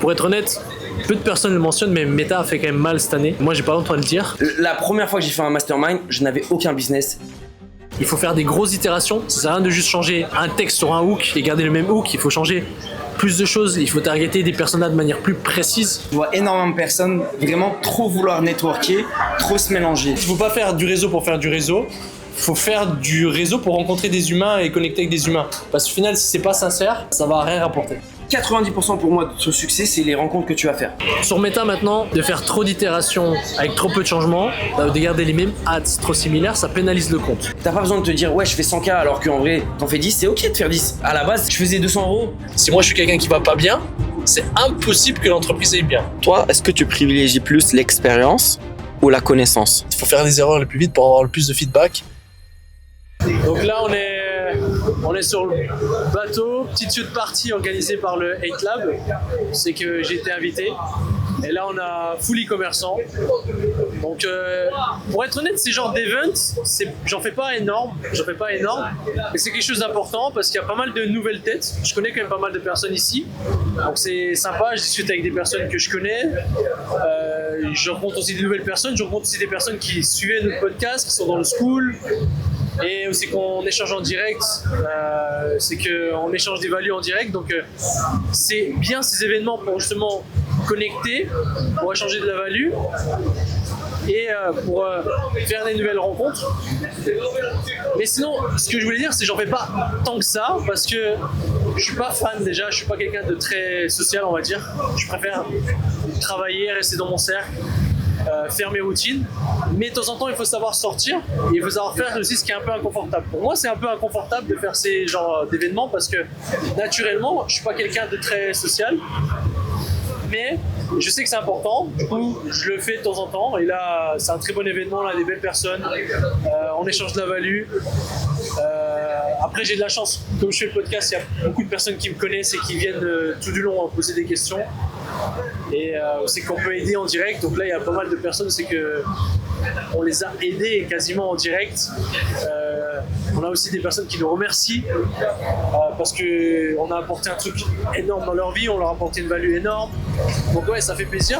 Pour être honnête, peu de personnes le mentionnent, mais Meta a fait quand même mal cette année. Moi, j'ai pas honte de le dire. La première fois que j'ai fait un mastermind, je n'avais aucun business. Il faut faire des grosses itérations. Ça sert à rien de juste changer un texte sur un hook et garder le même hook. Il faut changer plus de choses. Il faut targeter des personas de manière plus précise. Je vois énormément de personnes vraiment trop vouloir networker, trop se mélanger. Il faut pas faire du réseau pour faire du réseau. Il faut faire du réseau pour rencontrer des humains et connecter avec des humains. Parce qu'au final, si c'est pas sincère, ça va rien rapporter. 90% pour moi de ton succès, c'est les rencontres que tu vas faire. Sur Meta maintenant, de faire trop d'itérations avec trop peu de changements, de garder les mêmes ads trop similaires, ça pénalise le compte. T'as pas besoin de te dire ouais je fais 100K alors qu'en vrai t'en fais 10, c'est ok de faire 10. À la base je faisais 200 €. Si moi je suis quelqu'un qui va pas bien, c'est impossible que l'entreprise aille bien. Toi, est-ce que tu privilégies plus l'expérience ou la connaissance? Il faut faire les erreurs le plus vite pour avoir le plus de feedback. Donc là on est sur le bateau, petite suite partie organisée par le 8 Lab. C'est que j'ai été invité. Et là on a full e-commerçant. Donc pour être honnête, ces genres d'events, j'en fais pas énorme, mais c'est quelque chose d'important parce qu'il y a pas mal de nouvelles têtes. Je connais quand même pas mal de personnes ici, donc c'est sympa. Je discute avec des personnes que je connais. Je rencontre aussi des nouvelles personnes. Je rencontre aussi des personnes qui suivaient notre podcast, qui sont dans le school. Et aussi qu'on échange en direct, c'est qu'on échange des values en direct, donc c'est bien ces événements pour justement connecter, pour échanger de la value et pour faire des nouvelles rencontres. Mais sinon, ce que je voulais dire, c'est que j'en fais pas tant que ça, parce que je suis pas fan déjà, je suis pas quelqu'un de très social, on va dire. Je préfère travailler, rester dans mon cercle. Faire mes routines, mais de temps en temps il faut savoir sortir et il faut savoir faire aussi ce qui est un peu inconfortable. Pour moi c'est un peu inconfortable de faire ces genres d'événements parce que naturellement je suis pas quelqu'un de très social, mais je sais que c'est important, du coup je le fais de temps en temps et là c'est un très bon événement, là des belles personnes, on échange de la value. Après j'ai de la chance, comme je fais le podcast, il y a beaucoup de personnes qui me connaissent et qui viennent tout du long poser des questions. Et c'est qu'on peut aider en direct, donc là il y a pas mal de personnes, c'est que on les a aidés quasiment en direct. On a aussi des personnes qui nous remercient parce qu'on a apporté un truc énorme dans leur vie, on leur a apporté une value énorme, donc ouais ça fait plaisir.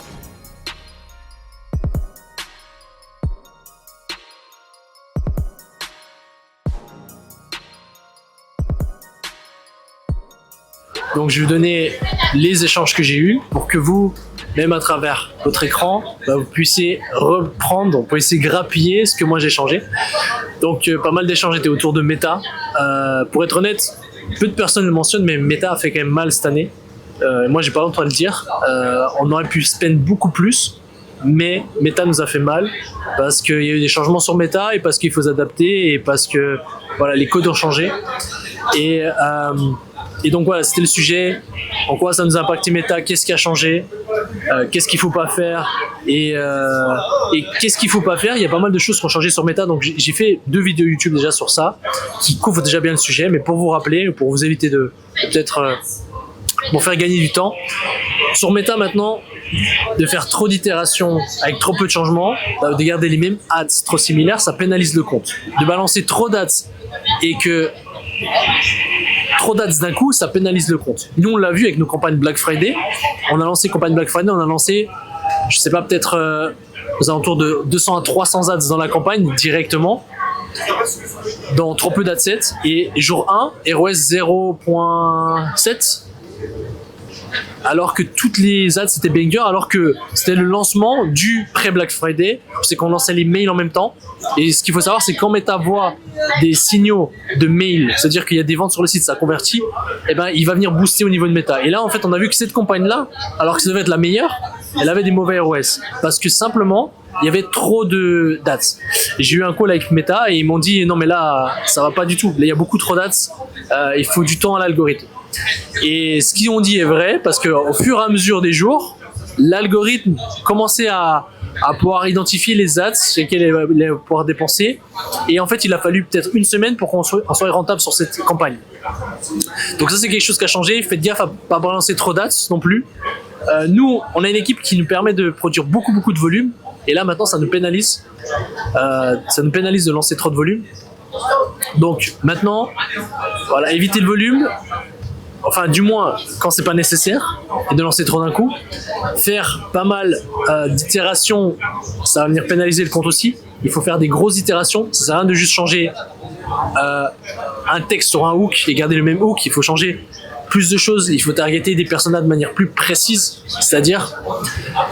Donc je vais vous donner les échanges que j'ai eus pour que vous, même à travers votre écran, vous puissiez reprendre, vous puissiez grappiller ce que moi j'ai changé. Donc pas mal d'échanges étaient autour de Meta. Pour être honnête, peu de personnes le mentionnent, mais Meta a fait quand même mal cette année. Moi j'ai pas honte de le dire. On aurait pu spend beaucoup plus, mais Meta nous a fait mal parce qu'il y a eu des changements sur Meta et parce qu'il faut s'adapter et parce que voilà, les codes ont changé. Et donc voilà, c'était le sujet. En quoi ça nous a impacté Meta, qu'est-ce qui a changé, qu'est-ce qu'il faut pas faire et qu'est-ce qu'il faut pas faire. Il y a pas mal de choses qui ont changé sur Meta, donc j'ai fait 2 vidéos YouTube déjà sur ça qui couvrent déjà bien le sujet, mais pour vous rappeler, pour vous éviter de peut-être pour faire gagner du temps. Sur Meta maintenant, de faire trop d'itérations avec trop peu de changements, de garder les mêmes ads trop similaires, ça pénalise le compte. De balancer trop d'ads et que trop d'ads d'un coup, ça pénalise le compte. Nous, on l'a vu avec nos campagnes Black Friday. On a lancé campagne Black Friday, on a lancé, je sais pas, peut-être aux alentours de 200 à 300 ads dans la campagne directement, dans trop peu d'adsets. Et jour 1, ROS 0.7, alors que toutes les ads c'était banger, alors que c'était le lancement du pré-Black Friday, c'est qu'on lançait les mails en même temps. Et ce qu'il faut savoir, c'est que quand Meta voit des signaux de mail, c'est-à-dire qu'il y a des ventes sur le site, ça convertit, et ben il va venir booster au niveau de Meta. Et là en fait on a vu que cette campagne-là, alors que ça devait être la meilleure, elle avait des mauvais ROS, parce que simplement il y avait trop de dates. J'ai eu un call avec Meta et ils m'ont dit non mais là ça va pas du tout, là il y a beaucoup trop dates, il faut du temps à l'algorithme. Et ce qu'ils ont dit est vrai, parce qu'au fur et à mesure des jours, l'algorithme commençait à pouvoir identifier les ads sur lesquels il va pouvoir dépenser. Et en fait, il a fallu peut-être une semaine pour qu'on soit rentable sur cette campagne. Donc ça, c'est quelque chose qui a changé. Faites gaffe à pas balancer trop d'ads non plus. Nous, on a une équipe qui nous permet de produire beaucoup de volume. Et là, maintenant, ça nous pénalise. De lancer trop de volume. Donc maintenant, voilà, évitez le volume. enfin du moins quand c'est pas nécessaire, et de lancer trop d'un coup. Faire pas mal d'itérations, ça va venir pénaliser le compte aussi. Il faut faire des grosses itérations, ça sert à rien de juste changer un texte sur un hook et garder le même hook. Il faut changer plus de choses, il faut targeter des personas de manière plus précise, c'est-à-dire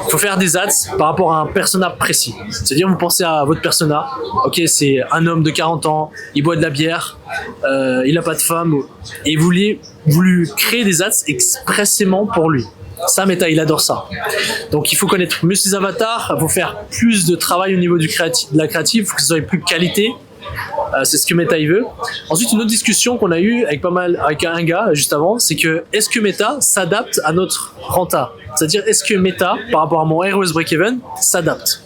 il faut faire des ads par rapport à un persona précis. C'est-à-dire vous pensez à votre persona, ok, c'est un homme de 40 ans, il boit de la bière, il n'a pas de femme, et vous lui créez des ads expressément pour lui. Ça, Meta, il adore ça. Donc il faut connaître mieux ses avatars, il faut faire plus de travail au niveau de la créative, il faut que ce soit plus de qualité. C'est ce que Meta il veut. Ensuite, une autre discussion qu'on a eue avec un gars juste avant, c'est que est-ce que Meta s'adapte à notre renta? C'est-à-dire, est-ce que Meta, par rapport à mon ROS break-even, s'adapte?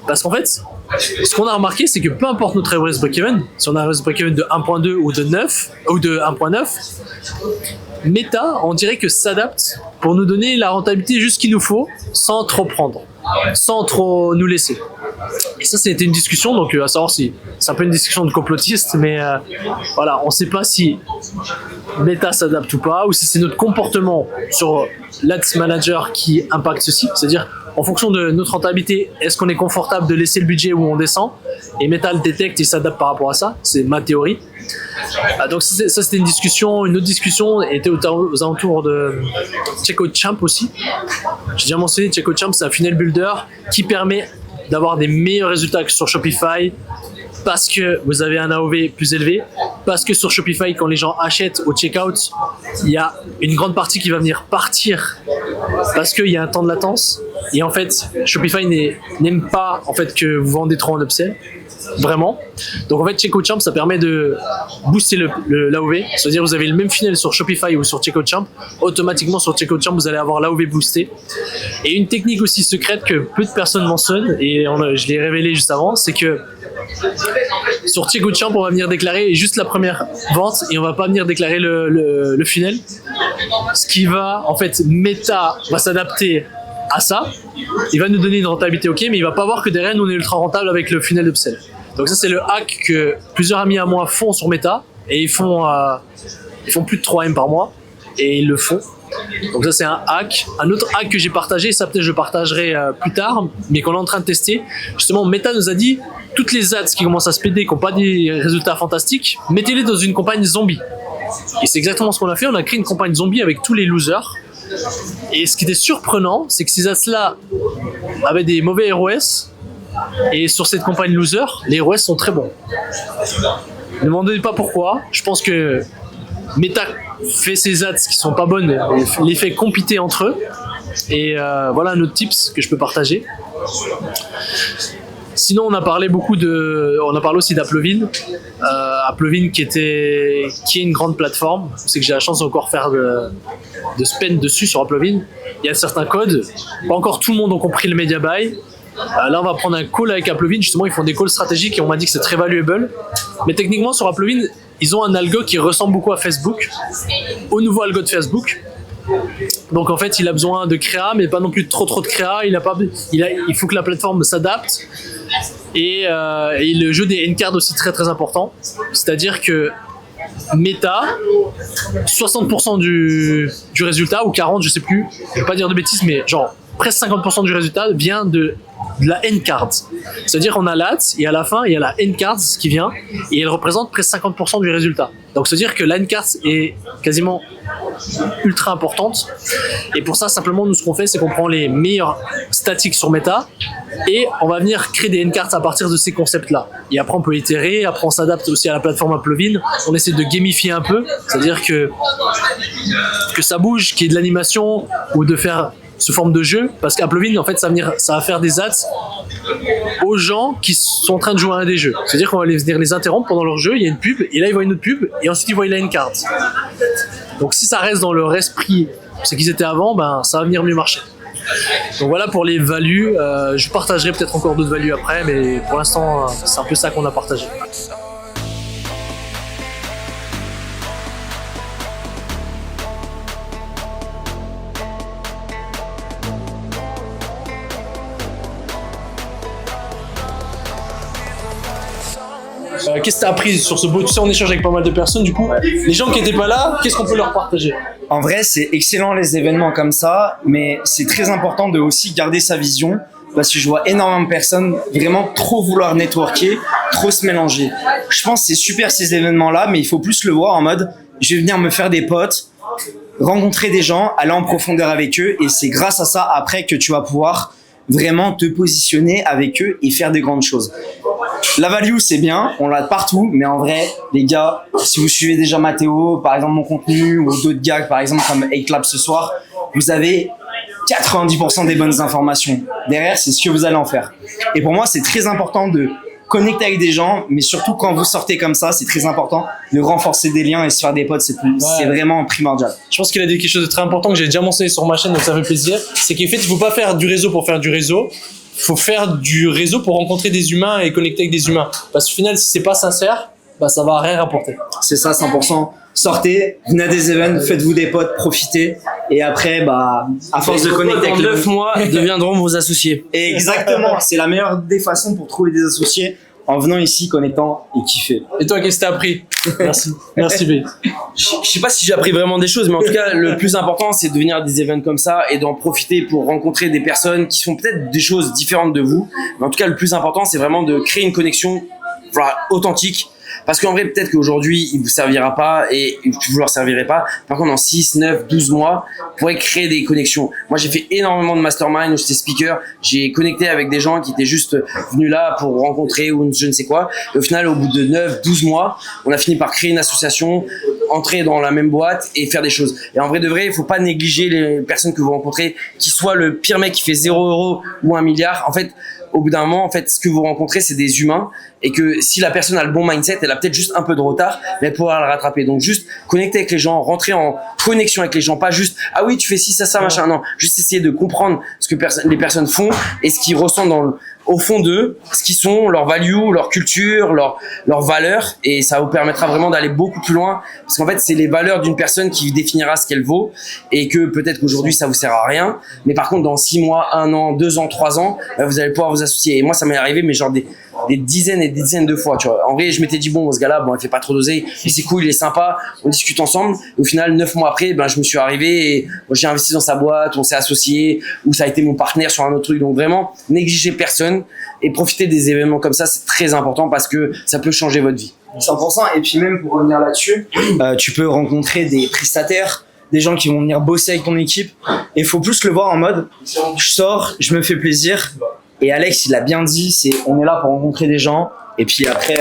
Parce qu'en fait, ce qu'on a remarqué, c'est que peu importe notre ROS break-even, si on a un ROS break-even de 1.2 ou de 9 ou de 1.9, Meta, on dirait que s'adapte pour nous donner la rentabilité juste qu'il nous faut, sans trop prendre, sans trop nous laisser. Et ça, c'était une discussion, donc à savoir si c'est un peu une discussion de complotiste, mais voilà, on ne sait pas si Meta s'adapte ou pas, ou si c'est notre comportement sur l'Ads Manager qui impacte ceci, c'est-à-dire en fonction de notre rentabilité, est-ce qu'on est confortable de laisser le budget où on descend, et Meta le détecte et s'adapte par rapport à ça, c'est ma théorie. Donc ça, c'était une discussion. Une autre discussion était aux alentours de Checkout Champ aussi. J'ai déjà mentionné, Checkout Champ, c'est un funnel builder qui permet d'avoir des meilleurs résultats que sur Shopify parce que vous avez un AOV plus élevé, parce que sur Shopify, quand les gens achètent au checkout, il y a une grande partie qui va venir partir parce qu'il y a un temps de latence. Et en fait, Shopify n'aime pas en fait que vous vendez trop en upsell, vraiment. Donc en fait, Checkout Champ, ça permet de booster l'AOV. C'est-à-dire vous avez le même funnel sur Shopify ou sur Checkout Champ, automatiquement sur Checkout Champ, vous allez avoir l'AOV boosté. Et une technique aussi secrète que peu de personnes mentionnent, et je l'ai révélé juste avant, c'est que sur Checkout Champ, on va venir déclarer juste la première vente et on va pas venir déclarer le funnel. Ce qui va, en fait, Meta va s'adapter à ça. Il va nous donner une rentabilité ok, mais il va pas voir que derrière nous on est ultra rentable avec le funnel upsell. Donc ça, c'est le hack que plusieurs amis à moi font sur Meta, et ils font plus de 3M par mois, et ils le font. Donc ça, c'est un hack. Un autre hack que j'ai partagé, ça peut-être je le partagerai plus tard, mais qu'on est en train de tester. Justement, Meta nous a dit, toutes les ads qui commencent à se péder, qui n'ont pas des résultats fantastiques, mettez-les dans une campagne zombie. Et c'est exactement ce qu'on a fait, on a créé une campagne zombie avec tous les losers. Et ce qui était surprenant, c'est que ces ads-là avaient des mauvais ROS, et sur cette campagne loser, les ROS sont très bons. Ne m'en demandez pas pourquoi, je pense que Meta fait ces ads qui sont pas bonnes, les fait compiter entre eux, et voilà un autre tips que je peux partager. Sinon, on a parlé aussi d'Applovin. Applovin qui est une grande plateforme. C'est que j'ai la chance d'encore faire de spend dessus sur Applovin. Il y a certains codes. Pas encore tout le monde a compris le media buy. Là, on va prendre un call avec Applovin. Justement, ils font des calls stratégiques et on m'a dit que c'est très valuable. Mais techniquement, sur Applovin, ils ont un algo qui ressemble beaucoup à Facebook, au nouveau algo de Facebook. Donc en fait, il a besoin de créa, mais pas non plus trop de créa. Il faut que la plateforme s'adapte. Et le jeu des N-cards aussi très très important. C'est-à-dire que Meta, 60% du résultat, ou 40%, je sais plus, je vais pas dire de bêtises, mais genre presque 50% du résultat vient de la N-card. C'est-à-dire qu'on a l'ADS et à la fin, il y a la N-card qui vient et elle représente presque 50% du résultat. Donc c'est-à-dire que la N-card est quasiment ultra importante. Et pour ça, simplement, nous, ce qu'on fait, c'est qu'on prend les meilleurs statiques sur Meta et on va venir créer des N-cards à partir de ces concepts-là. Et après, on peut itérer, après, on s'adapte aussi à la plateforme Applovin. On essaie de gamifier un peu, c'est-à-dire que ça bouge, qu'il y ait de l'animation ou de faire sous forme de jeu, parce qu'Applovin, en fait, ça va faire des ads aux gens qui sont en train de jouer à un des jeux. C'est-à-dire qu'on va venir les interrompre pendant leur jeu, il y a une pub, et là, ils voient une autre pub, et ensuite, ils voient la N-card. Donc, si ça reste dans leur esprit, ce qu'ils étaient avant, ça va venir mieux marcher. Donc voilà pour les values. Je partagerai peut-être encore d'autres values après, mais pour l'instant, c'est un peu ça qu'on a partagé. Qu'est-ce que t'as appris sur ce beau? Tu sais, on échange avec pas mal de personnes, du coup. Les gens qui étaient pas là, qu'est-ce qu'on peut leur partager? En vrai, c'est excellent les événements comme ça, mais c'est très important de aussi garder sa vision parce que je vois énormément de personnes vraiment trop vouloir networker, trop se mélanger. Je pense que c'est super ces événements-là, mais il faut plus le voir en mode je vais venir me faire des potes, rencontrer des gens, aller en profondeur avec eux et c'est grâce à ça après que tu vas pouvoir vraiment te positionner avec eux et faire des grandes choses. La value, c'est bien, on l'a partout, mais en vrai, les gars, si vous suivez déjà Mathéo, par exemple mon contenu, ou d'autres gars, par exemple comme 8Lab ce soir, vous avez 90% des bonnes informations. Derrière, c'est ce que vous allez en faire. Et pour moi, c'est très important de connecter avec des gens, mais surtout quand vous sortez comme ça, c'est très important de renforcer des liens et se faire des potes, c'est vraiment primordial. Je pense qu'il a dit quelque chose de très important que j'ai déjà mentionné sur ma chaîne, donc ça fait plaisir. C'est qu'en fait, il faut pas faire du réseau pour faire du réseau. Il faut faire du réseau pour rencontrer des humains et connecter avec des humains. Parce qu'au final, si c'est pas sincère, bah, ça va rien rapporter. C'est ça, 100%. Sortez, venez à des événements, faites-vous des potes, profitez. Et après, bah, à force de connecter avec 9 mois, deviendront vos associés. Exactement. C'est la meilleure des façons pour trouver des associés en venant ici, connectant et kiffer. Et toi, qu'est-ce que t'as appris? Merci. Merci, B. Je sais pas si j'ai appris vraiment des choses, mais en tout cas, le plus important, c'est de venir à des événements comme ça et d'en profiter pour rencontrer des personnes qui font peut-être des choses différentes de vous. Mais en tout cas, le plus important, c'est vraiment de créer une connexion, voilà, authentique. Parce qu'en vrai, peut-être qu'aujourd'hui, il vous servira pas et vous leur servirez pas. Par contre, en 6, 9, 12 mois, vous pourrez créer des connexions. Moi, j'ai fait énormément de mastermind où j'étais speaker. J'ai connecté avec des gens qui étaient juste venus là pour rencontrer ou je ne sais quoi. Et au final, au bout de 9, 12 mois, on a fini par créer une association, entrer dans la même boîte et faire des choses. Et en vrai de vrai, il faut pas négliger les personnes que vous rencontrez, qu'ils soient le pire mec qui fait 0 € ou 1 milliard. En fait, au bout d'un moment, en fait, ce que vous rencontrez, c'est des humains et que si la personne a le bon mindset, elle a peut-être juste un peu de retard, mais elle pourra le rattraper. Donc, juste connecter avec les gens, rentrer en connexion avec les gens, pas juste, ah oui, tu fais ci, ça, machin. Non, juste essayer de comprendre ce que les personnes font et ce qu'ils ressentent au fond d'eux, ce qu'ils sont, leurs values, leur culture, leurs valeurs, et ça vous permettra vraiment d'aller beaucoup plus loin, parce qu'en fait, c'est les valeurs d'une personne qui définira ce qu'elle vaut, et que peut-être qu'aujourd'hui, ça vous sert à rien, mais par contre, dans 6 mois, 1 an, 2 ans, 3 ans, bah, vous allez pouvoir vous associer. Et moi, ça m'est arrivé, mais genre des dizaines et des dizaines de fois, tu vois. En vrai, je m'étais dit, bon, ce gars-là, bon, il fait pas trop d'oseille, mais c'est cool, il est sympa, on discute ensemble. Et au final, 9 mois après, ben, je me suis arrivé et j'ai investi dans sa boîte, on s'est associé, ou ça a été mon partenaire sur un autre truc. Donc vraiment, négligez personne et profitez des événements comme ça, c'est très important parce que ça peut changer votre vie. 100%. Et puis même pour revenir là-dessus, tu peux rencontrer des prestataires, des gens qui vont venir bosser avec ton équipe. Et il faut plus le voir en mode, je sors, je me fais plaisir. Et Alex, il a bien dit, on est là pour rencontrer des gens. Et puis après,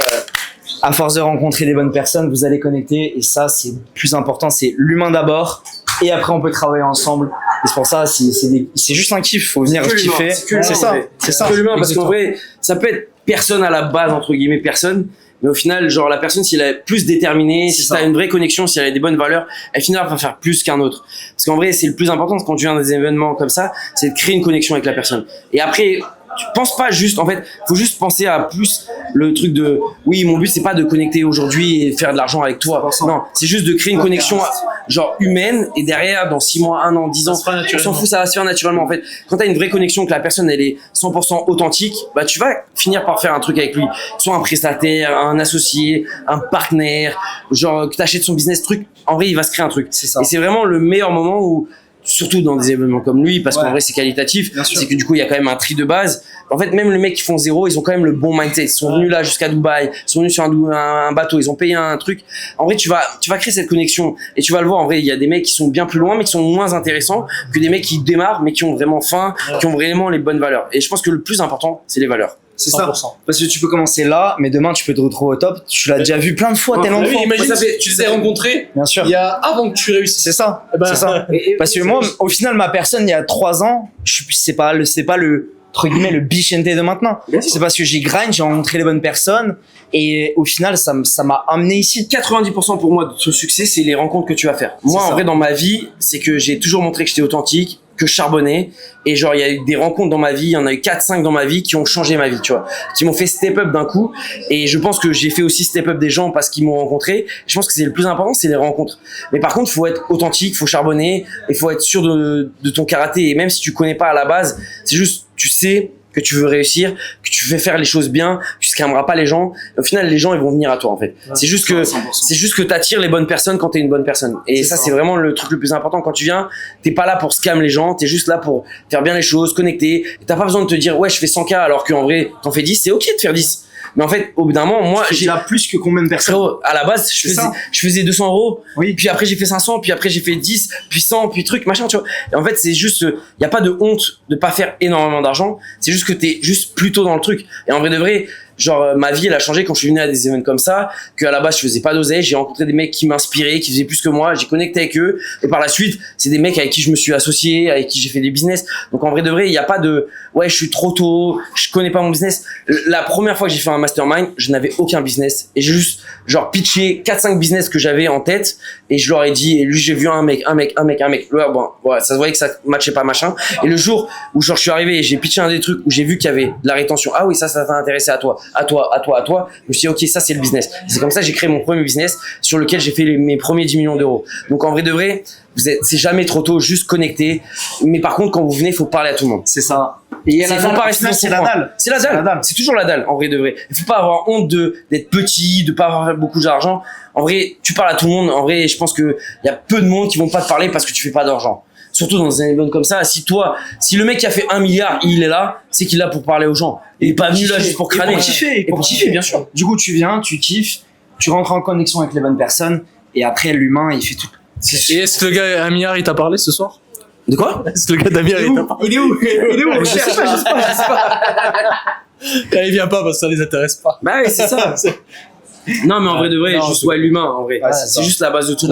à force de rencontrer des bonnes personnes, vous allez connecter. Et ça, c'est le plus important, c'est l'humain d'abord. Et après, on peut travailler ensemble. Et c'est pour ça, c'est juste un kiff. Faut venir kiffer. C'est ça. C'est ça. L'humain, parce qu'en vrai, ça peut être personne à la base, entre guillemets, personne. Mais au final, genre, la personne, si elle est plus déterminée, si t'as une vraie connexion, si elle a des bonnes valeurs, elle finira par faire plus qu'un autre. Parce qu'en vrai, c'est le plus important quand tu viens à des événements comme ça, c'est de créer une connexion avec la personne. Et après, tu penses pas juste, en fait, faut juste penser à plus le truc de, oui, mon but, c'est pas de connecter aujourd'hui et faire de l'argent avec toi. Non, c'est juste de créer une connexion, genre, humaine, et derrière, dans 6 mois, 1 an, 10 ans, on s'en fout, ça va se faire naturellement, en fait. Quand t'as une vraie connexion, que la personne, elle est 100% authentique, bah, tu vas finir par faire un truc avec lui. Soit un prestataire, un associé, un partenaire, genre, que t'achètes son business, truc. En vrai, il va se créer un truc. C'est ça. Et c'est vraiment le meilleur moment où, surtout dans des événements comme lui, parce qu'en vrai c'est qualitatif, c'est que du coup il y a quand même un tri de base. En fait, même les mecs qui font 0, ils ont quand même le bon mindset. Ils sont venus là jusqu'à Dubaï, ils sont venus sur un bateau, ils ont payé un truc. En vrai, tu vas créer cette connexion et tu vas le voir. En vrai, il y a des mecs qui sont bien plus loin, mais qui sont moins intéressants que des mecs qui démarrent, mais qui ont vraiment faim, qui ont vraiment les bonnes valeurs. Et je pense que le plus important, c'est les valeurs. C'est ça. Parce que tu peux commencer là, mais demain tu peux te retrouver au top. Tu l'as déjà vu plein de fois, tellement de fois. Imagine, tu les as rencontrés. Bien sûr. Il y a avant que tu réussisses. C'est ça. C'est ça. Parce que moi, au final, ma personne, il y a 3 ans, c'est pas le entre guillemets le bichente de maintenant. C'est parce que j'ai grind, j'ai rencontré les bonnes personnes et au final ça m'a amené ici. 90% pour moi de ce succès, c'est les rencontres que tu vas faire. Moi, en vrai, dans ma vie, c'est que j'ai toujours montré que j'étais authentique, que je charbonnais, et genre il y a eu des rencontres dans ma vie, il y en a eu 4-5 dans ma vie qui ont changé ma vie, tu vois, qui m'ont fait step up d'un coup. Et je pense que j'ai fait aussi step up des gens parce qu'ils m'ont rencontré. Je pense que c'est le plus important, c'est les rencontres. Mais par contre, faut être authentique, faut charbonner, il faut être sûr de ton karaté. Et même si tu connais pas à la base, c'est juste, tu sais que tu veux réussir, que tu veux faire les choses bien, tu scammeras pas les gens. Au final, les gens, ils vont venir à toi, en fait. C'est juste que t'attires les bonnes personnes quand t'es une bonne personne. Et ça, c'est vraiment le truc le plus important. Quand tu viens, t'es pas là pour scam les gens, t'es juste là pour faire bien les choses, connecter. T'as pas besoin de te dire, ouais, je fais 100K alors qu'en vrai, t'en fais 10, c'est ok de faire 10. Mais en fait, au bout d'un moment, moi, j'ai déjà plus que combien de personnes? Frérot, à la base, je faisais 200 €. Oui. Puis après, j'ai fait 500, puis après, j'ai fait 10, puis 100, puis truc, machin, tu vois. Et en fait, c'est juste, y a pas de honte de pas faire énormément d'argent. C'est juste que t'es juste plutôt dans le truc. Et en vrai de vrai, genre, ma vie, elle a changé quand je suis venu à des événements comme ça, qu'à la base, je faisais pas d'oseille. J'ai rencontré des mecs qui m'inspiraient, qui faisaient plus que moi. J'ai connecté avec eux. Et par la suite, c'est des mecs avec qui je me suis associé, avec qui j'ai fait des business. Donc, en vrai de vrai, il y a pas de, ouais, je suis trop tôt, je connais pas mon business. La première fois que j'ai fait un mastermind, je n'avais aucun business. Et j'ai juste, genre, pitché 4-5 business que j'avais en tête. Et je leur ai dit, et lui, j'ai vu un mec. Là, bon, ouais, ça se voyait que ça matchait pas, machin. Et le jour où, genre, je suis arrivé et j'ai pitché un des trucs où j'ai vu qu'il y avait de la rétention. Ah oui, ça t'a intéressé à toi. Je me suis dit, ok, ça, c'est le business. C'est comme ça que j'ai créé mon premier business sur lequel j'ai fait mes premiers 10 millions d'euros. Donc, en vrai de vrai, c'est jamais trop tôt, juste connecter. Mais par contre, quand vous venez, il faut parler à tout le monde. C'est ça. Et il faut pas rester c'est la dalle. C'est la dalle. C'est toujours la dalle, en vrai de vrai. Il faut pas avoir honte d'être petit, de pas avoir beaucoup d'argent. En vrai, tu parles à tout le monde. En vrai, je pense que il y a peu de monde qui vont pas te parler parce que tu fais pas d'argent. Surtout dans un événement comme ça, si le mec qui a fait 1 milliard, il est là, c'est qu'il est là pour parler aux gens. Il est pas venu là juste pour crâner. Et pour kiffer, bien sûr. Du coup, tu viens, tu kiffes, tu rentres en connexion avec les bonnes personnes, et après, l'humain, il fait tout. Et est-ce que le gars 1 milliard, il t'a parlé ce soir? De quoi? Est-ce que le gars d'Amir, il t'a parlé? Il est où? Je sais pas. Il vient pas parce que ça les intéresse pas. Bah oui, c'est ça. Non, mais en vrai de vrai, juste l'humain, en vrai. C'est juste la base de tout.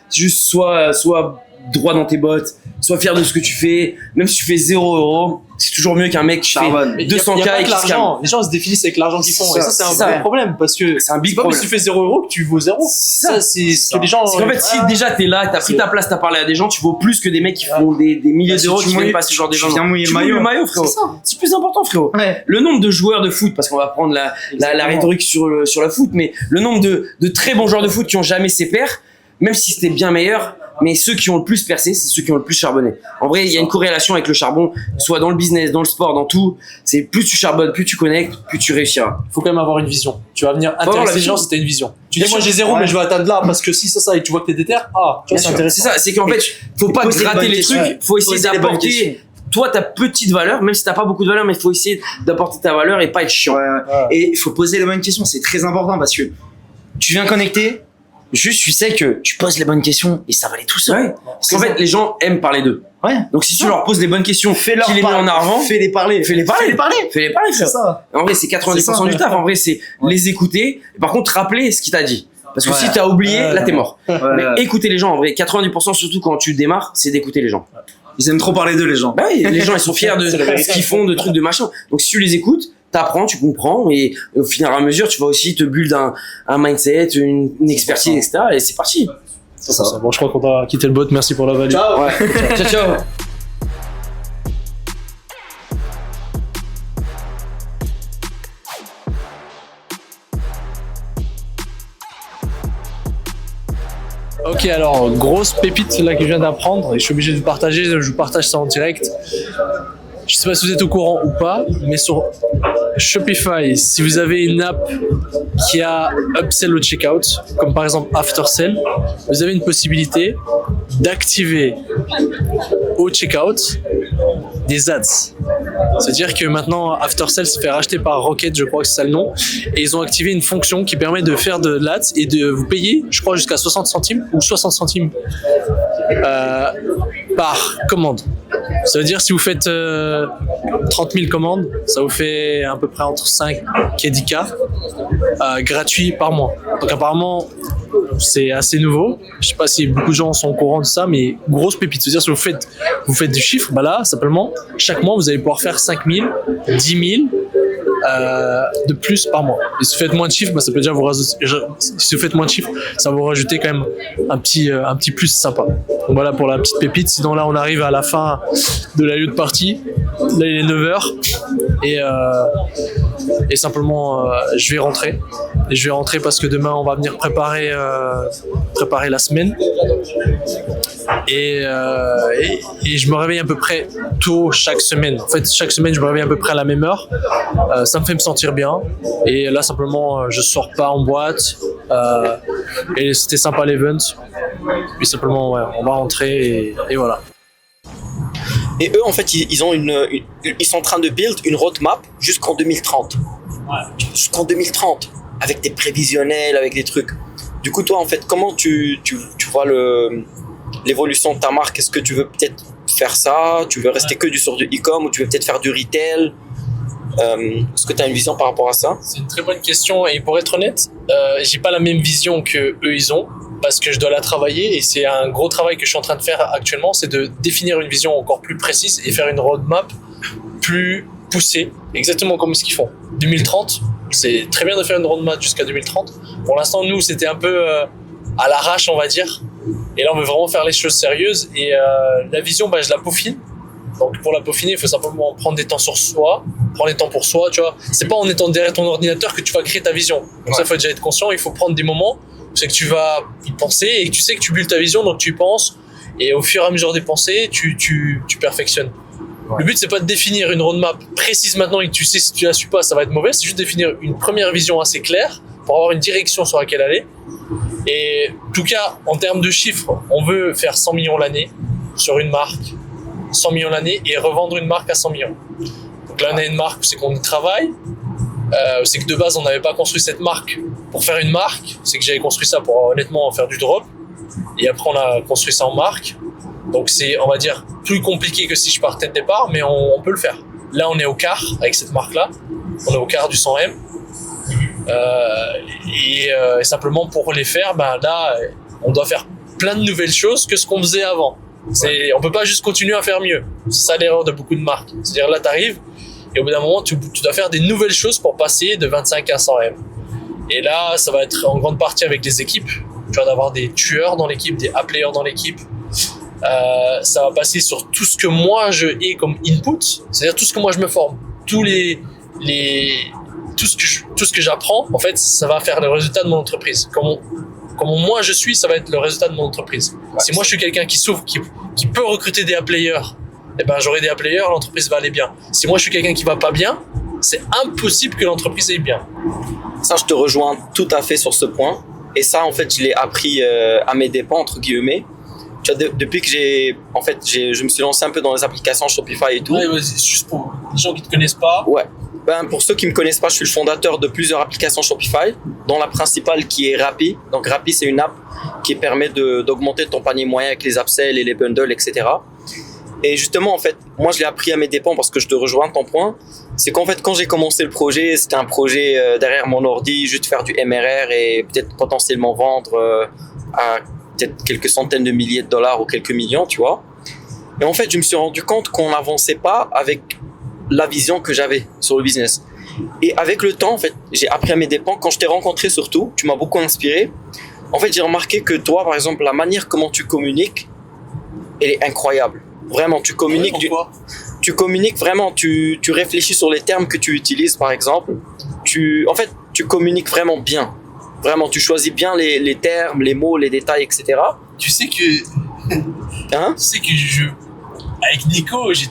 C'est juste soit droit dans tes bottes, sois fier de ce que tu fais, même si tu fais 0 €, c'est toujours mieux qu'un mec qui fait 200K et qui se calme. Les gens se définissent avec l'argent qu'ils font, et ça, c'est un vrai problème, parce que c'est un big pas parce problème. que tu fais 0 € que tu vaux 0. Ça, c'est ce que les gens. Parce qu'en fait, si déjà t'es là, t'as pris ta place, t'as parlé à des gens, tu vaux plus que des mecs qui font des milliers d'euros qui viennent pas ce genre d'événement. Tu viens mouiller le maillot, frérot. C'est plus important, frérot. Ouais. Le nombre de joueurs de foot, parce qu'on va prendre la rhétorique sur le foot, mais le nombre de très bons joueurs de foot qui ont jamais ses pairs, même si c'était bien meilleur, mais ceux qui ont le plus percé, c'est ceux qui ont le plus charbonné. En vrai, il y a une corrélation avec le charbon, soit dans le business, dans le sport, dans tout. C'est plus tu charbonnes, plus tu connectes, plus tu réussiras. Faut quand même avoir une vision. Tu vas venir intéresser les gens si t'as une vision. Tu dis, moi j'ai 0, mais je veux atteindre là parce que si ça, et tu vois que t'es déter, tu vois, c'est intéressant. C'est ça, c'est qu'en fait, faut pas gratter les trucs, faut essayer d'apporter toi ta petite valeur, même si t'as pas beaucoup de valeur, mais il faut essayer d'apporter ta valeur et pas être chiant. Et il faut poser les bonnes questions, c'est très important parce que tu viens connecter, juste tu sais que tu poses les bonnes questions et ça va aller tout seul. Parce qu'en fait, les gens aiment parler d'eux. Ouais. Donc si tu leur poses les bonnes questions, fais-leur qu'ils les mets en avant, fais-les parler, c'est ça. En vrai, c'est 90% du taf. En vrai, c'est les écouter. Par contre, rappeler ce qu'il t'a dit. Parce que si t'as oublié, là t'es mort. Mais écouter les gens, en vrai, 90% surtout quand tu démarres, c'est d'écouter les gens. Ils aiment trop parler d'eux, les gens. Bah oui, les gens ils sont fiers de ce qu'ils font, de trucs, de machin. Donc si tu les écoutes, t'apprends, tu comprends, et au fur et à mesure, tu vas aussi te build un mindset, une expertise, etc. Et c'est parti. C'est ça. Bon, je crois qu'on va quitter le bot. Merci pour la value. Ciao. Ciao. Ok, alors, grosse pépite là que je viens d'apprendre, et je suis obligé de vous partager, je vous partage ça en direct. Je sais pas si vous êtes au courant ou pas, mais sur Shopify, si vous avez une app qui a upsell au checkout, comme par exemple Aftersell, vous avez une possibilité d'activer au checkout des ads. C'est-à-dire que maintenant, Aftersell se fait racheter par Rocket, je crois que c'est ça le nom, et ils ont activé une fonction qui permet de faire de l'ads et de vous payer, je crois, jusqu'à 60 centimes ou 60 centimes par commande. Ça veut dire si vous faites 30 000 commandes, ça vous fait à peu près entre 5 et 10 K gratuits par mois. Donc apparemment, c'est assez nouveau. Je sais pas si beaucoup de gens sont au courant de ça, mais grosse pépite. C'est-à-dire si vous faites du chiffre, bah là, simplement, chaque mois, vous allez pouvoir faire 5 000, 10 000 de plus par mois. Et si vous faites moins de chiffres, bah, ça peut déjà vous rajouter, si vous faites moins de chiffres, ça va vous rajouter quand même un petit plus sympa. Donc voilà pour la petite pépite. Sinon là, on arrive à la fin de la lieu de partie. Là, il est 9h. Et et simplement je vais rentrer. Et je vais rentrer parce que demain on va venir préparer la semaine. Et je me réveille à peu près tôt chaque semaine. En fait, chaque semaine je me réveille à peu près à la même heure. Ça me fait me sentir bien. Et là simplement je sors pas en boîte. Et c'était sympa l'event. Puis simplement ouais, on va rentrer et voilà. Et eux, en fait, ils sont en train de build une roadmap jusqu'en 2030. Ouais. Jusqu'en 2030, avec des prévisionnels, avec des trucs. Du coup, toi, en fait, comment tu vois l'évolution de ta marque? Est-ce que tu veux peut-être faire ça? Tu veux rester que sur du e-com ou tu veux peut-être faire du retail? Est-ce que tu as une vision par rapport à ça? C'est une très bonne question et pour être honnête, j'ai pas la même vision que eux ils ont parce que je dois la travailler et c'est un gros travail que je suis en train de faire actuellement, c'est de définir une vision encore plus précise et faire une roadmap plus poussée, exactement comme ce qu'ils font. 2030, c'est très bien de faire une roadmap jusqu'à 2030. Pour l'instant, nous, c'était un peu à l'arrache, on va dire. Et là, on veut vraiment faire les choses sérieuses et la vision, je la peaufine. Donc pour la peaufiner, il faut simplement prendre des temps sur soi, prendre des temps pour soi, tu vois. C'est pas en étant derrière ton ordinateur que tu vas créer ta vision. Donc ça, il faut déjà être conscient, il faut prendre des moments, c'est que tu vas y penser et que tu sais que tu builds ta vision, donc tu y penses et au fur et à mesure des pensées, tu perfectionnes. Ouais. Le but, c'est pas de définir une roadmap précise maintenant et que tu sais si tu la suis pas, ça va être mauvais, c'est juste définir une première vision assez claire pour avoir une direction sur laquelle aller. Et en tout cas, en termes de chiffres, on veut faire 100 millions l'année sur une marque. 100 millions l'année et revendre une marque à 100 millions. Donc là, on a une marque, c'est qu'on y travaille. C'est que de base, on n'avait pas construit cette marque pour faire une marque. C'est que j'avais construit ça pour honnêtement faire du drop. Et après, on a construit ça en marque. Donc c'est, on va dire, plus compliqué que si je partais de départ, mais on peut le faire. Là, on est au quart avec cette marque-là. On est au quart du 100M. Et simplement pour les faire, là, on doit faire plein de nouvelles choses que ce qu'on faisait avant. On peut pas juste continuer à faire mieux. C'est ça l'erreur de beaucoup de marques. C'est-à-dire là, t'arrives et au bout d'un moment, tu dois faire des nouvelles choses pour passer de 25 à 100 M. Et là, ça va être en grande partie avec les équipes. Tu vas avoir des tueurs dans l'équipe, des A-players dans l'équipe. Ça va passer sur tout ce que moi je ai comme input, c'est-à-dire tout ce que moi je me forme, tout ce que j'apprends. En fait, ça va faire le résultat de mon entreprise. Comment moi je suis, ça va être le résultat de mon entreprise. Si moi je suis quelqu'un qui s'ouvre, qui peut recruter des A-players, j'aurai des A-players, l'entreprise va aller bien. Si moi je suis quelqu'un qui va pas bien, c'est impossible que l'entreprise aille bien. Ça, je te rejoins tout à fait sur ce point. Et ça, en fait, je l'ai appris à mes dépens, entre guillemets. Tu vois, depuis que je me suis lancé un peu dans les applications Shopify et tout. Ouais, juste pour les gens qui te connaissent pas. Ouais. Pour ceux qui me connaissent pas, je suis le fondateur de plusieurs applications Shopify, dont la principale qui est Rappi. Donc Rappi, c'est une app qui permet d'augmenter ton panier moyen avec les upsells et les bundles, etc. Et justement, en fait, moi, je l'ai appris à mes dépens parce que je te rejoins ton point. C'est qu'en fait, quand j'ai commencé le projet, c'était un projet derrière mon ordi, juste faire du MRR et peut-être potentiellement vendre à peut-être quelques centaines de milliers de dollars ou quelques millions, tu vois. Et en fait, je me suis rendu compte qu'on n'avançait pas avec la vision que j'avais sur le business. Et avec le temps, en fait, j'ai appris à mes dépens. Quand je t'ai rencontré surtout, tu m'as beaucoup inspiré. En fait, j'ai remarqué que toi, par exemple, la manière comment tu communiques, elle est incroyable. Vraiment, tu communiques. Tu communiques vraiment. Tu réfléchis sur les termes que tu utilises, par exemple. Tu communiques vraiment bien. Vraiment, tu choisis bien les termes, les mots, les détails, etc. Tu sais que, avec Nico, je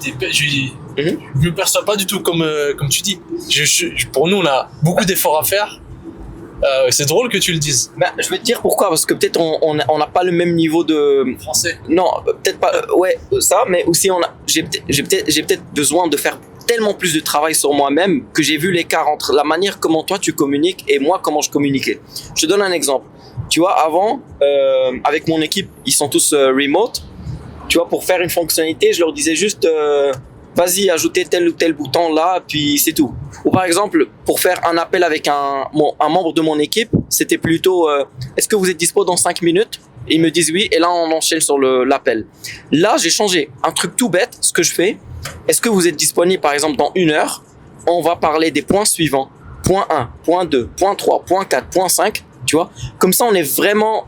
me perçois pas du tout comme tu dis. Pour nous, on a beaucoup d'efforts à faire. C'est drôle que tu le dises. Je vais te dire pourquoi, parce que peut-être on n'a pas le même niveau de français. Non, peut-être pas. Ça, mais aussi j'ai peut-être besoin de faire tellement plus de travail sur moi-même que j'ai vu l'écart entre la manière comment toi tu communiques et moi comment je communiquais. Je te donne un exemple. Tu vois, avant, avec mon équipe, ils sont tous remote. Tu vois, pour faire une fonctionnalité, je leur disais juste vas-y, ajoutez tel ou tel bouton là, puis c'est tout. Ou par exemple, pour faire un appel avec un membre de mon équipe, c'était plutôt est-ce que vous êtes dispo dans 5 minutes? Et ils me disent oui, et là on enchaîne sur l'appel. Là, j'ai changé un truc tout bête. Ce que je fais, est-ce que vous êtes disponible par exemple dans 1 heure? On va parler des points suivants. Point 1, point 2, point 3, point 4, point 5, tu vois. Comme ça, on est vraiment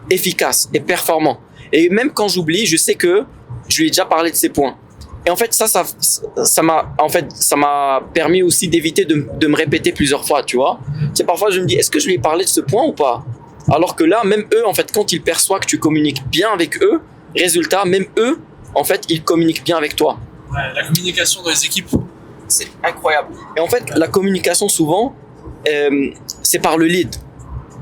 efficace et performant. Et même quand j'oublie, je sais que je lui ai déjà parlé de ces points. Et en fait, ça m'a permis aussi d'éviter de me répéter plusieurs fois, tu vois. C'est parfois, je me dis, est-ce que je lui ai parlé de ce point ou pas? Alors que là, même eux, en fait, quand ils perçoivent que tu communiques bien avec eux, résultat, même eux, en fait, ils communiquent bien avec toi. Ouais, la communication dans les équipes. C'est incroyable. Et en fait, la communication, souvent, c'est par le lead. Tu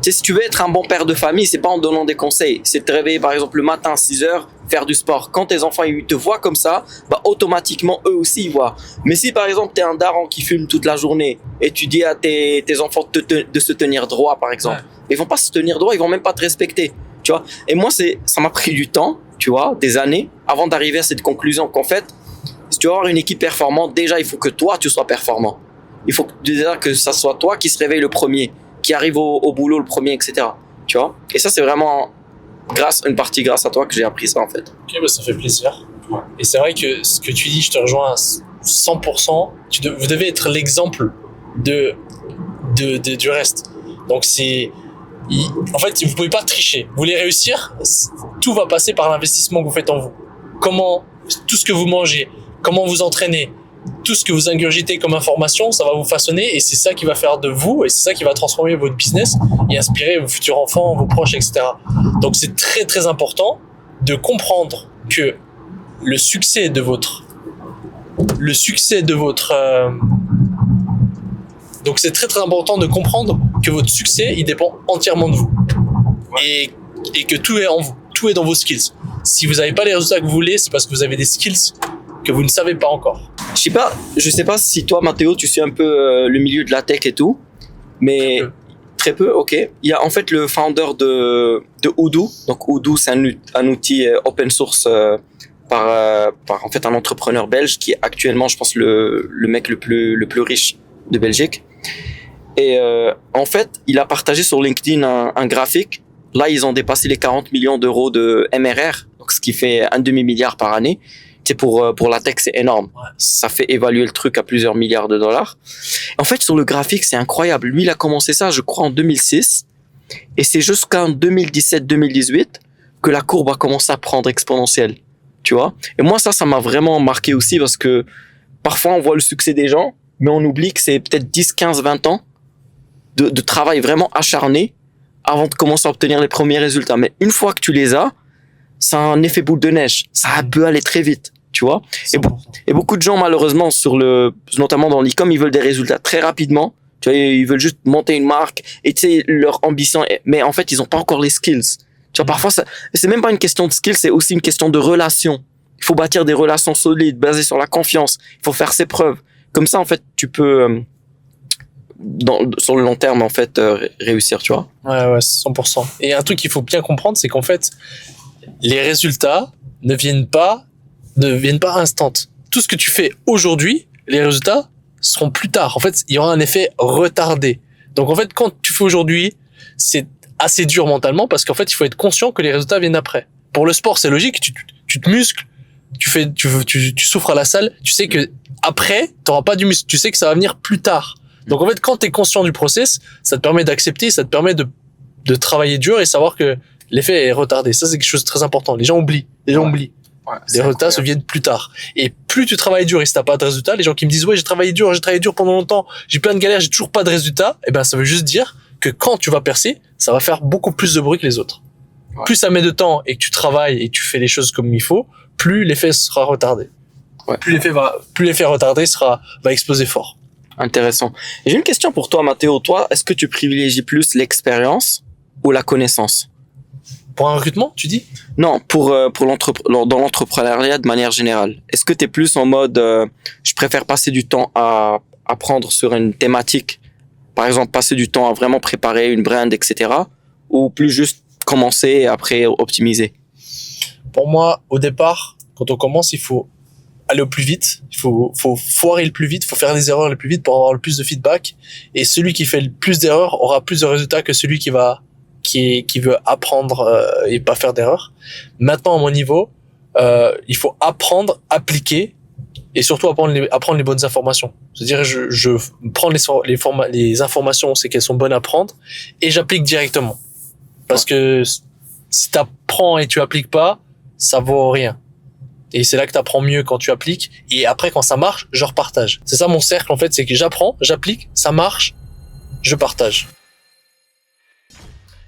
sais, si tu veux être un bon père de famille, c'est pas en donnant des conseils. C'est de te réveiller, par exemple, le matin à 6h, faire du sport. Quand tes enfants, ils te voient comme ça, bah, automatiquement, eux aussi, ils voient. Mais si, par exemple, t'es un daron qui fume toute la journée et tu dis à tes enfants de se tenir droit, par exemple, ils vont pas se tenir droit, ils vont même pas te respecter. Tu vois? Et moi, ça m'a pris du temps, tu vois, des années, avant d'arriver à cette conclusion qu'en fait, si tu veux avoir une équipe performante, déjà, il faut que toi, tu sois performant. Il faut déjà que ça soit toi qui se réveille le premier, qui arrive au boulot le premier, etc. Tu vois? Et ça, c'est vraiment une partie grâce à toi que j'ai appris ça, en fait. Ok, bah ça fait plaisir. Et c'est vrai que ce que tu dis, je te rejoins à 100%. Vous devez être l'exemple du reste. Donc en fait, vous pouvez pas tricher. Vous voulez réussir, tout va passer par l'investissement que vous faites en vous. Tout ce que vous mangez, comment vous entraînez, tout ce que vous ingurgitez comme information, ça va vous façonner et c'est ça qui va faire de vous et c'est ça qui va transformer votre business et inspirer vos futurs enfants, vos proches, etc. Donc c'est très très important de comprendre que le succès de votre donc c'est très très important de comprendre que votre succès il dépend entièrement de vous et que tout est en vous, tout est dans vos skills. Si vous n'avez pas les résultats que vous voulez, c'est parce que vous avez des skills que vous ne savez pas encore. Je sais pas si toi, Mathéo, tu suis un peu le milieu de la tech et tout, mais très peu, ok. Il y a en fait le founder de Odoo. Donc Odoo, c'est un outil open source par en fait un entrepreneur belge qui est actuellement, je pense, le mec le plus riche de Belgique. Et en fait, il a partagé sur LinkedIn un graphique. Là, ils ont dépassé les 40 millions d'euros de MRR, donc ce qui fait un demi-milliard par année. C'est pour la tech, c'est énorme. Ouais. Ça fait évaluer le truc à plusieurs milliards de dollars. En fait, sur le graphique, c'est incroyable. Lui, il a commencé ça, je crois, en 2006. Et c'est jusqu'en 2017-2018 que la courbe a commencé à prendre exponentielle. Tu vois? Et moi, ça m'a vraiment marqué aussi parce que parfois, on voit le succès des gens, mais on oublie que c'est peut-être 10, 15, 20 ans de travail vraiment acharné avant de commencer à obtenir les premiers résultats. Mais une fois que tu les as, c'est un effet boule de neige. Ça peut aller très vite, tu vois. Et beaucoup de gens, malheureusement, notamment dans l'e-com, ils veulent des résultats très rapidement. Tu vois, ils veulent juste monter une marque et tu sais, leur ambition, mais en fait, ils ont pas encore les skills. Tu vois, parfois, c'est même pas une question de skills, c'est aussi une question de relation. Il faut bâtir des relations solides, basées sur la confiance. Il faut faire ses preuves. Comme ça, en fait, tu peux, sur le long terme, en fait, réussir, tu vois. Ouais, 100%. Et un truc qu'il faut bien comprendre, c'est qu'en fait, les résultats ne viennent pas instant. Tout ce que tu fais aujourd'hui, les résultats seront plus tard. En fait, il y aura un effet retardé. Donc en fait, quand tu fais aujourd'hui, c'est assez dur mentalement parce qu'en fait, il faut être conscient que les résultats viennent après. Pour le sport, c'est logique, tu te muscles, tu souffres à la salle, tu sais que après, t'auras pas du muscle, tu sais que ça va venir plus tard. Donc en fait, quand tu es conscient du process, ça te permet d'accepter, ça te permet de travailler dur et savoir que l'effet est retardé. Ça, c'est quelque chose de très important. Les gens oublient. Ouais, les résultats se viennent plus tard. Et plus tu travailles dur et si t'as pas de résultats, les gens qui me disent, ouais, j'ai travaillé dur pendant longtemps, j'ai plein de galères, j'ai toujours pas de résultats, eh ben, ça veut juste dire que quand tu vas percer, ça va faire beaucoup plus de bruit que les autres. Ouais. Plus ça met de temps et que tu travailles et que tu fais les choses comme il faut, plus l'effet sera retardé. Ouais. Plus l'effet retardé va exploser fort. Intéressant. Et j'ai une question pour toi, Mathéo. Toi, est-ce que tu privilégies plus l'expérience ou la connaissance? Pour un recrutement, tu dis? Non, dans l'entrepreneuriat de manière générale. Est-ce que tu es plus en mode je préfère passer du temps à apprendre sur une thématique, par exemple passer du temps à vraiment préparer une brand, etc. ou plus juste commencer et après optimiser? Pour moi, au départ, quand on commence, il faut aller au plus vite, il faut foirer le plus vite, il faut faire des erreurs le plus vite pour avoir le plus de feedback et celui qui fait le plus d'erreurs aura plus de résultats que celui qui veut apprendre et pas faire d'erreurs. Maintenant, à mon niveau, il faut apprendre, appliquer et surtout apprendre les bonnes informations. C'est-à-dire, je prends les informations, c'est qu'elles sont bonnes à prendre et j'applique directement. Parce que si t'apprends et tu appliques pas, ça vaut rien. Et c'est là que tu apprends mieux quand tu appliques. Et après, quand ça marche, je repartage. C'est ça mon cercle, en fait, c'est que j'apprends, j'applique, ça marche, je partage.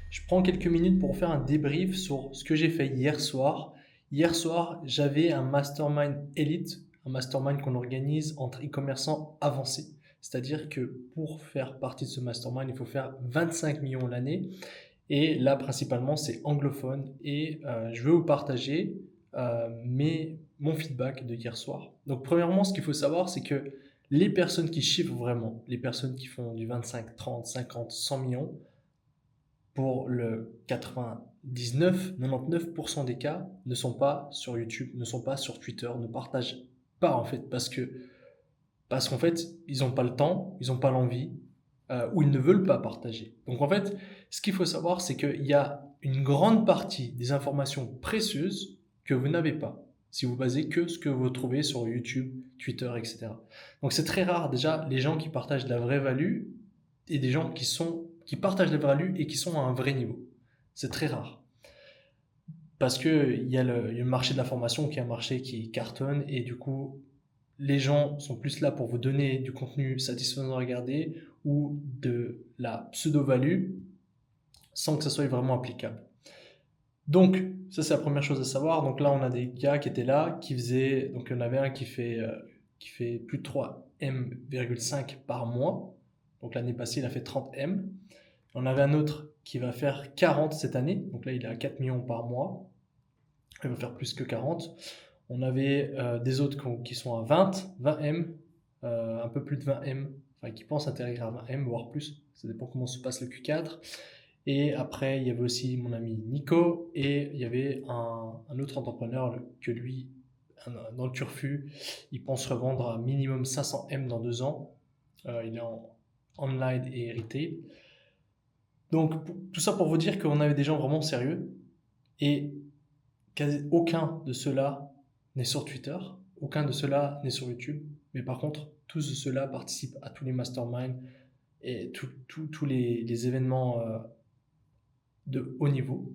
Je prends quelques minutes pour faire un débrief sur ce que j'ai fait hier soir. Hier soir, j'avais un mastermind élite, un mastermind qu'on organise entre e-commerçants avancés. C'est-à-dire que pour faire partie de ce mastermind, il faut faire 25 millions l'année. Et là, principalement, c'est anglophone. Et je veux vous partager mon feedback de hier soir. Donc, premièrement, ce qu'il faut savoir, c'est que les personnes qui chiffrent vraiment, les personnes qui font du 25, 30, 50, 100 millions, pour le 99% des cas, ne sont pas sur YouTube, ne sont pas sur Twitter, ne partagent pas en fait, parce qu'en fait, ils n'ont pas le temps, ils n'ont pas l'envie, ou ils ne veulent pas partager. Donc en fait, ce qu'il faut savoir, c'est qu'il y a une grande partie des informations précieuses que vous n'avez pas, si vous basez que ce que vous trouvez sur YouTube, Twitter, etc. Donc c'est très rare déjà les gens qui partagent de la vraie value et des gens qui partagent la value et qui sont à un vrai niveau. C'est très rare. Parce qu'il y a le marché de l'information qui est un marché qui cartonne et du coup, les gens sont plus là pour vous donner du contenu satisfaisant à regarder ou de la pseudo-value sans que ça soit vraiment applicable. Donc, ça c'est la première chose à savoir. Donc là, on a des gars qui étaient là, qui faisaient... Donc, il y en avait un qui fait plus de 3,5 M par mois. Donc l'année passée, il a fait 30 M. On avait un autre qui va faire 40 cette année. Donc là, il est à 4 millions par mois. Il va faire plus que 40. On avait des autres qui sont à 20 M, un peu plus de 20 M, enfin qui pensent atterrir à 20 M, voire plus. Ça dépend comment se passe le Q4. Et après, il y avait aussi mon ami Nico et il y avait un autre entrepreneur que lui, dans le turfu, il pense revendre à minimum 500 M dans 2 ans. Il est en online et retail. Donc, tout ça pour vous dire qu'on avait des gens vraiment sérieux et aucun de ceux-là n'est sur Twitter, aucun de ceux-là n'est sur YouTube, mais par contre, tous ceux-là participent à tous les masterminds et tous les événements de haut niveau.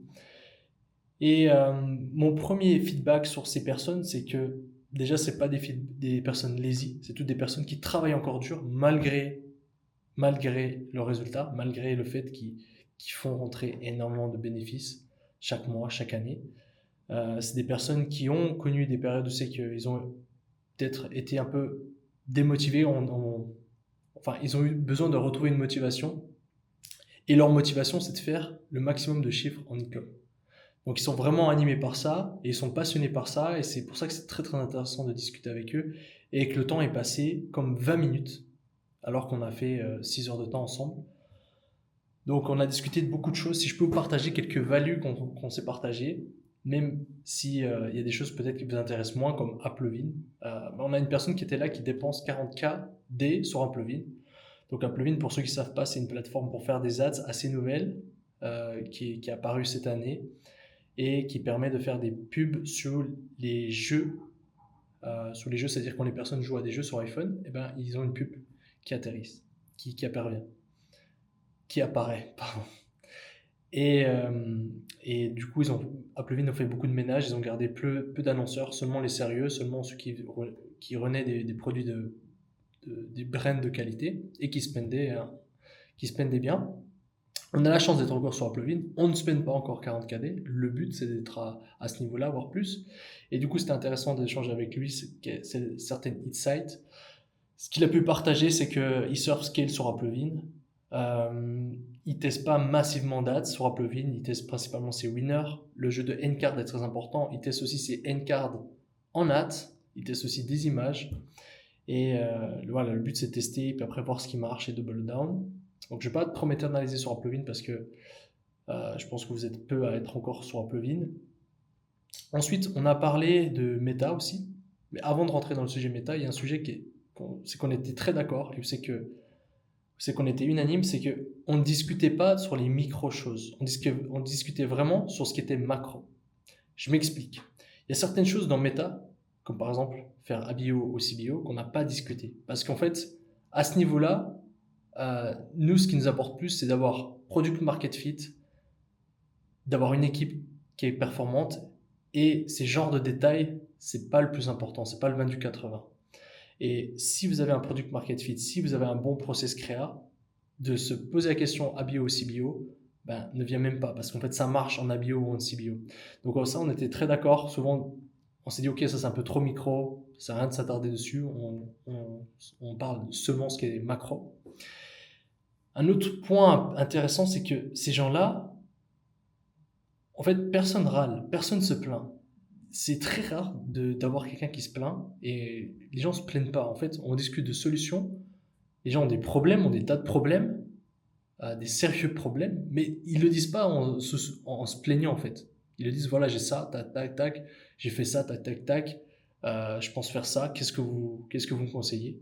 Et mon premier feedback sur ces personnes, c'est que déjà, c'est pas des personnes lazy, c'est toutes des personnes qui travaillent encore dur malgré leurs résultats, malgré le fait qu'ils font rentrer énormément de bénéfices chaque mois, chaque année. C'est des personnes qui ont connu des périodes où c'est qu'ils ont peut-être été un peu démotivés, enfin ils ont eu besoin de retrouver une motivation, et leur motivation c'est de faire le maximum de chiffres en e-com. Donc ils sont vraiment animés par ça, et ils sont passionnés par ça, et c'est pour ça que c'est très très intéressant de discuter avec eux, et que le temps est passé comme 20 minutes, alors qu'on a fait 6 heures de temps ensemble. Donc on a discuté de beaucoup de choses. Si je peux vous partager quelques values qu'on s'est partagées, même si y a des choses peut-être qui vous intéressent moins, comme Applevin. On a une personne qui était là qui dépense 40K D sur Applevin. Donc Applevin, pour ceux qui ne savent pas, c'est une plateforme pour faire des ads assez nouvelle qui est apparue cette année et qui permet de faire des pubs sur les jeux. C'est-à-dire quand les personnes jouent à des jeux sur iPhone, eh ben, ils ont une pub qui atterrisse, qui apparaît, pardon. Et du coup, Applevin a fait beaucoup de ménage, ils ont gardé peu d'annonceurs, seulement les sérieux, seulement ceux qui renaient des produits des brands de qualité et qui spendaient bien. On a la chance d'être encore sur Applevin, on ne spend pas encore 40K D, le but c'est d'être à ce niveau-là, voire plus. Et du coup, c'était intéressant d'échanger avec lui, c'est certaines insights. Ce qu'il a pu partager, c'est qu'il surf scale sur Applevin. Il teste pas massivement d'ads sur Applevin, il teste principalement ses winners. Le jeu de N-card est très important. Il teste aussi ses N-cards en ads. Il teste aussi des images. Et voilà, le but c'est de tester, puis après voir ce qui marche et double down. Donc je vais pas trop m'éternaliser sur Applevin parce que je pense que vous êtes peu à être encore sur Applevin. Ensuite, on a parlé de méta aussi. Mais avant de rentrer dans le sujet méta, il y a un sujet c'est qu'on était très d'accord et c'est qu'on était unanime, c'est qu'on ne discutait pas sur les micro-choses. On discutait vraiment sur ce qui était macro. Je m'explique. Il y a certaines choses dans méta, comme par exemple faire ABO ou CBO, qu'on n'a pas discuté. Parce qu'en fait, à ce niveau-là, nous, ce qui nous apporte plus, c'est d'avoir product market fit, d'avoir une équipe qui est performante, et ces genres de détails c'est pas le plus important, c'est pas le 20 du 80. Et si vous avez un product market fit, si vous avez un bon process créa, de se poser la question ABO ou CBO, ben, ne vient même pas, parce qu'en fait, ça marche en ABO ou en CBO. Donc, ça, on était très d'accord. Souvent, on s'est dit, OK, ça, c'est un peu trop micro, ça sert à rien de s'attarder dessus. On parle seulement ce qui est macro. Un autre point intéressant, c'est que ces gens-là, en fait, personne râle, personne se plaint. C'est très rare d'avoir quelqu'un qui se plaint, et les gens se plaignent pas. En fait, on discute de solutions. Les gens ont des problèmes, ont des tas de problèmes, des sérieux problèmes, mais ils le disent pas en se plaignant, en fait. Ils le disent, voilà, j'ai ça, tac, tac, tac, j'ai fait ça, tac, tac, tac, je pense faire ça, qu'est-ce que vous me conseillez?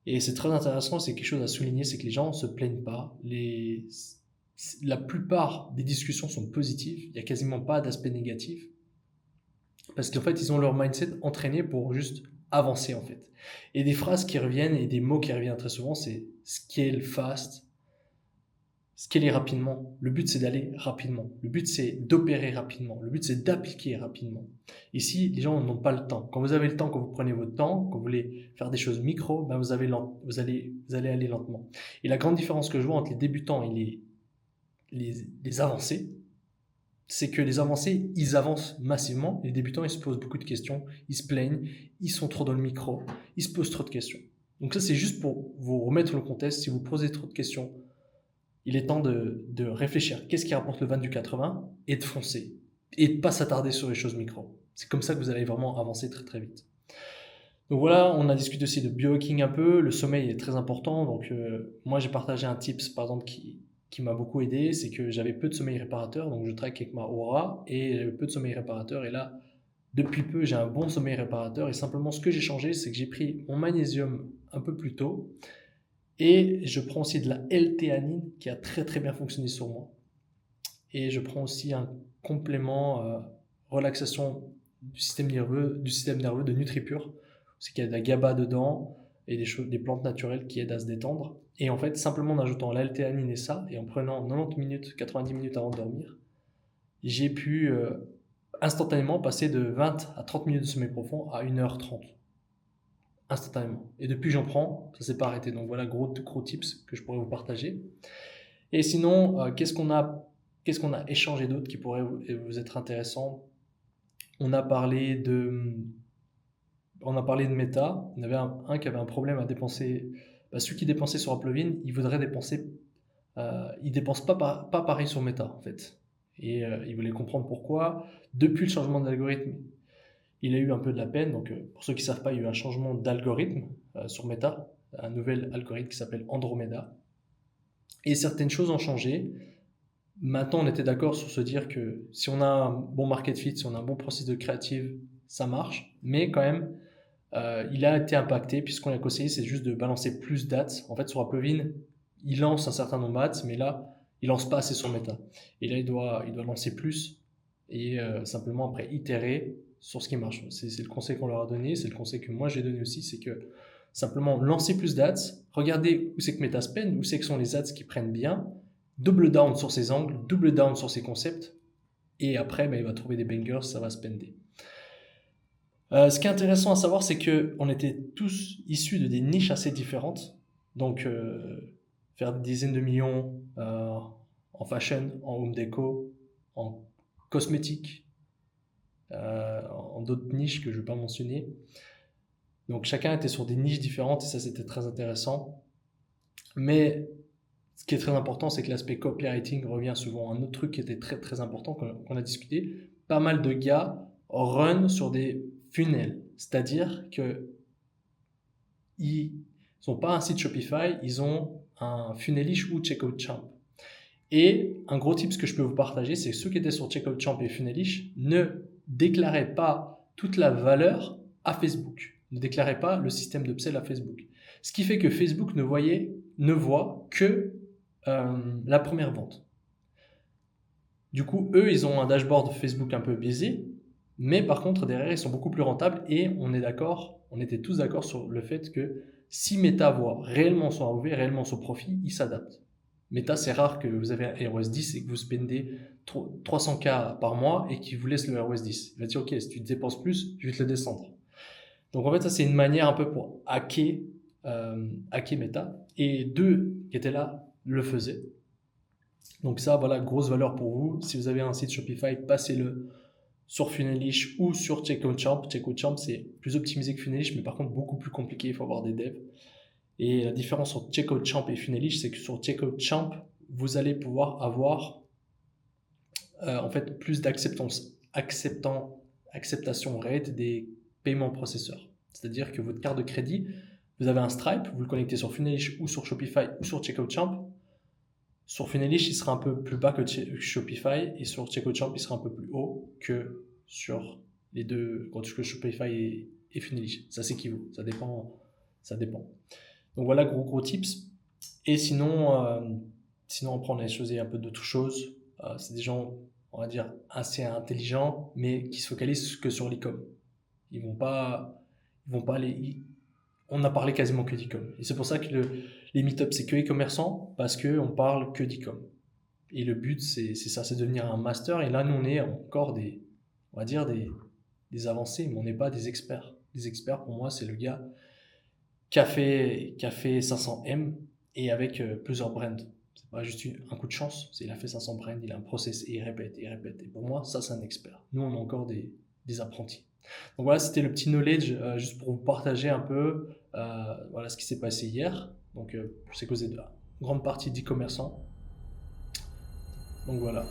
Et c'est très intéressant, c'est quelque chose à souligner, c'est que les gens se plaignent pas. La plupart des discussions sont positives, il y a quasiment pas d'aspect négatif, parce qu'en fait, ils ont leur mindset entraîné pour juste avancer, en fait. Et des phrases qui reviennent et des mots qui reviennent très souvent, c'est scale fast, scaler rapidement. Le but, c'est d'aller rapidement. Le but, c'est d'opérer rapidement. Le but, c'est d'appliquer rapidement. Ici, les gens n'ont pas le temps. Quand vous avez le temps, quand vous prenez votre temps, quand vous voulez faire des choses micro, ben vous allez aller lentement. Et la grande différence que je vois entre les débutants et les avancés, c'est que les avancés, ils avancent massivement. Les débutants, ils se posent beaucoup de questions, ils se plaignent, ils sont trop dans le micro, ils se posent trop de questions. Donc ça, c'est juste pour vous remettre le contexte. Si vous posez trop de questions, il est temps de réfléchir. Qu'est-ce qui rapporte le 20 du 80 et de foncer. Et de pas s'attarder sur les choses micro. C'est comme ça que vous allez vraiment avancer très très vite. Donc voilà, on a discuté aussi de biohacking un peu. Le sommeil est très important. Donc moi, j'ai partagé un tips, par exemple, qui m'a beaucoup aidé. C'est que j'avais peu de sommeil réparateur. Donc je traque avec ma Aura et j'avais peu de sommeil réparateur. Et là, depuis peu, j'ai un bon sommeil réparateur. Et simplement, ce que j'ai changé, c'est que j'ai pris mon magnésium un peu plus tôt. Et je prends aussi de la L-théanine qui a très très bien fonctionné sur moi. Et je prends aussi un complément relaxation du système nerveux de NutriPure. C'est qu'il y a de la GABA dedans et des plantes naturelles qui aident à se détendre. Et en fait, simplement en ajoutant la L-théanine et ça, et en prenant 90 minutes, 90 minutes avant de dormir, j'ai pu instantanément passer de 20 à 30 minutes de sommeil profond à 1h30. Instantanément. Et depuis que j'en prends, ça s'est pas arrêté. Donc voilà, gros tips que je pourrais vous partager. Et sinon, qu'est-ce qu'on a échangé d'autre qui pourrait vous être intéressant? On a parlé de Meta. Il y en avait un qui avait un problème à dépenser. Celui qui dépensait sur Applovin, il voudrait dépenser. Il dépense pas pareil sur Meta, en fait. Et il voulait comprendre pourquoi. Depuis le changement d'algorithme, il a eu un peu de la peine. Donc, pour ceux qui ne savent pas, il y a eu un changement d'algorithme sur Meta, un nouvel algorithme qui s'appelle Andromeda. Et certaines choses ont changé. Maintenant, on était d'accord sur se dire que si on a un bon market fit, si on a un bon processus de créative, ça marche. Mais quand même, il a été impacté puisqu'on a conseillé, c'est juste de balancer plus d'ads. En fait, sur Applovin, il lance un certain nombre d'ads, mais là, il lance pas assez sur Meta. Et là, il doit lancer plus et simplement après itérer sur ce qui marche. C'est le conseil qu'on leur a donné, c'est le conseil que moi j'ai donné aussi, c'est que simplement lancer plus d'ads, regarder où c'est que Meta spend, où c'est que sont les ads qui prennent bien, double down sur ses angles, double down sur ses concepts, et après il va trouver des bangers, ça va spender. Ce qui est intéressant à savoir, c'est que on était tous issus de des niches assez différentes, donc faire des dizaines de millions en fashion, en home déco, en cosmétique, en d'autres niches que je ne vais pas mentionner. Donc chacun était sur des niches différentes et ça c'était très intéressant. Mais ce qui est très important, c'est que l'aspect copywriting revient souvent. Un autre truc qui était très très important qu'on a discuté, pas mal de gars run sur des funnels, c'est-à-dire que ils n'ont pas un site Shopify, ils ont un Funnelish ou Checkout Champ. Et un gros tip que je peux vous partager, c'est que ceux qui étaient sur Checkout Champ et Funnelish ne déclaraient pas toute la valeur à Facebook, ne déclaraient pas le système de upsell à Facebook. Ce qui fait que Facebook ne voit que la première vente. Du coup, eux, ils ont un dashboard Facebook un peu biaisé, mais par contre, derrière, ils sont beaucoup plus rentables et on était tous d'accord sur le fait que si Meta voit réellement son AOV, réellement son profit, il s'adapte. Meta, c'est rare que vous avez un iOS 10 et que vous spendez 300K par mois et qu'il vous laisse le iOS 10. Il va dire, OK, si tu dépenses plus, je vais te le descendre. Donc, en fait, ça, c'est une manière un peu pour hacker Meta. Et deux qui étaient là le faisaient. Donc ça, voilà, grosse valeur pour vous. Si vous avez un site Shopify, passez-le sur Funelish ou sur Checkout Champ, c'est plus optimisé que Funelish, mais par contre beaucoup plus compliqué, il faut avoir des devs. Et la différence entre Checkout Champ et Funelish, c'est que sur Checkout Champ, vous allez pouvoir avoir en fait plus acceptation rate des paiements processeurs. C'est-à-dire que votre carte de crédit, vous avez un Stripe, vous le connectez sur Funelish ou sur Shopify ou sur Checkout Champ. Sur Funelish, il sera un peu plus bas que Shopify et sur Checkout Champ, il sera un peu plus haut que sur les deux, que Shopify et Funelish. Ça s'équivaut, ça dépend. Donc voilà, gros tips. Et sinon après on a choisi un peu d'autres choses. C'est des gens, on va dire, assez intelligents, mais qui se focalisent que sur l'e-com. Ils vont pas aller. On a parlé quasiment que d'e-com. Et c'est pour ça que les meet-ups, c'est que e-commerçants, parce que on parle que d'e-com. Et le but, c'est ça, c'est de devenir un master. Et là, nous, on est encore des avancés, mais on n'est pas des experts. Des experts, pour moi, c'est le gars qui a fait 500M et avec plusieurs brands. C'est pas juste un coup de chance. Il a fait 500 brands, il a un process et il répète. Et pour moi, ça, c'est un expert. Nous, on est encore des apprentis. Donc voilà, c'était le petit knowledge juste pour vous partager un peu voilà ce qui s'est passé hier. Donc c'est causé de la grande partie d'e-commerçants. Donc voilà.